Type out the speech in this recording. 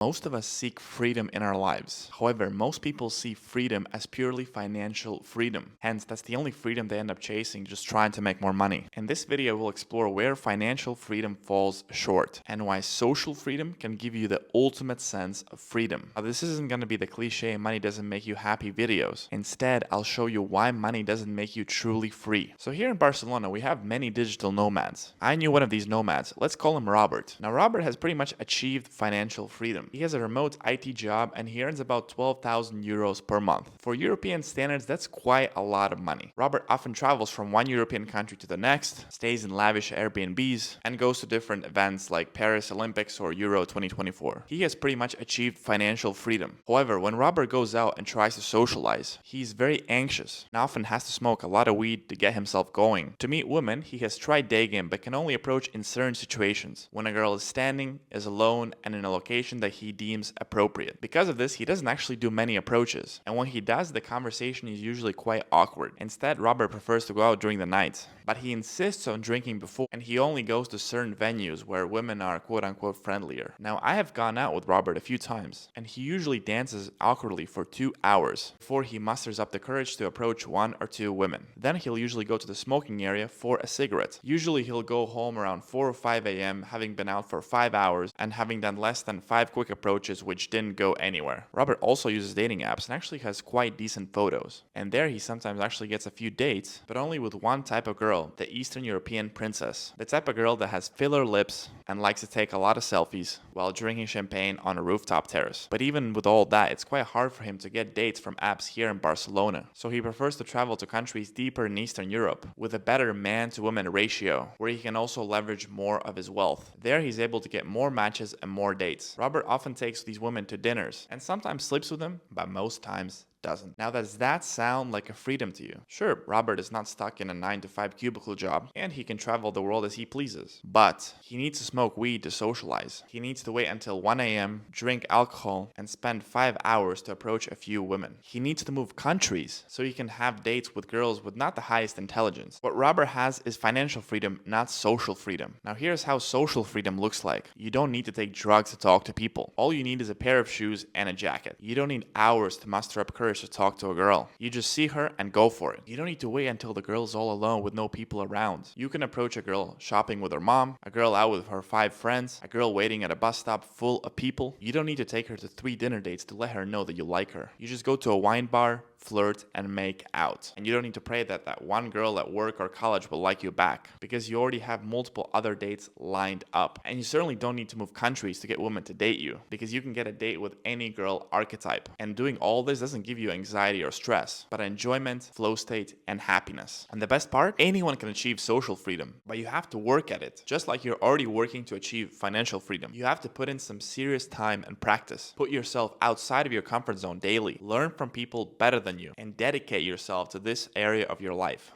Most of us seek freedom in our lives. However, most people see freedom as purely financial freedom. Hence, that's the only freedom they end up chasing, just trying to make more money. In this video, we'll explore where financial freedom falls short and why social freedom can give you the ultimate sense of freedom. Now, this isn't going to be the cliche money doesn't make you happy videos. Instead, I'll show you why money doesn't make you truly free. So here in Barcelona, we have many digital nomads. I knew one of these nomads. Let's call him Robert. Now, Robert has pretty much achieved financial freedom. He has a remote IT job and he earns about 12,000 euros per month. For European standards, that's quite a lot of money. Robert often travels from one European country to the next, stays in lavish Airbnbs, and goes to different events like Paris Olympics or Euro 2024. He has pretty much achieved financial freedom. However, when Robert goes out and tries to socialize, he's very anxious and often has to smoke a lot of weed to get himself going. To meet women, he has tried dating but can only approach in certain situations, when a girl is standing, is alone, and in a location that he deems appropriate. Because of this, he doesn't actually do many approaches, and when he does, the conversation is usually quite awkward. Instead, Robert prefers to go out during the night, but he insists on drinking before, and he only goes to certain venues where women are quote-unquote friendlier. Now, I have gone out with Robert a few times, and he usually dances awkwardly for 2 hours before he musters up the courage to approach one or two women. Then he'll usually go to the smoking area for a cigarette. Usually he'll go home around 4 or 5 a.m. having been out for 5 hours and having done less than 5 quick approaches which didn't go anywhere. Robert also uses dating apps and actually has quite decent photos. And there he sometimes actually gets a few dates, but only with one type of girl, the Eastern European princess. The type of girl that has filler lips and likes to take a lot of selfies while drinking champagne on a rooftop terrace. But even with all that, it's quite hard for him to get dates from apps here in Barcelona. So he prefers to travel to countries deeper in Eastern Europe with a better man-to-woman ratio, where he can also leverage more of his wealth. There he's able to get more matches and more dates. Robert often takes these women to dinners and sometimes sleeps with them, but most times doesn't. Now, does that sound like a freedom to you? Sure, Robert is not stuck in a 9-to-5 cubicle job, and he can travel the world as he pleases. But he needs to smoke weed to socialize. He needs to wait until 1 a.m., drink alcohol, and spend 5 hours to approach a few women. He needs to move countries so he can have dates with girls with not the highest intelligence. What Robert has is financial freedom, not social freedom. Now, here's how social freedom looks like. You don't need to take drugs to talk to people. All you need is a pair of shoes and a jacket. You don't need hours to muster up courage to talk to a girl. You just see her and go for it. You don't need to wait until the girl's all alone with no people around. You can approach a girl shopping with her mom, a girl out with her 5 friends, a girl waiting at a bus stop full of people. You don't need to take her to 3 dinner dates to let her know that you like her. You just go to a wine bar, flirt, and make out. And you don't need to pray that that one girl at work or college will like you back, because you already have multiple other dates lined up. And you certainly don't need to move countries to get women to date you, because you can get a date with any girl archetype. And doing all this doesn't give you anxiety or stress, but enjoyment, flow state, and happiness. And the best part, anyone can achieve social freedom, but you have to work at it. Just like you're already working to achieve financial freedom, you have to put in some serious time and practice. Put yourself outside of your comfort zone daily. Learn from people better than you, and dedicate yourself to this area of your life.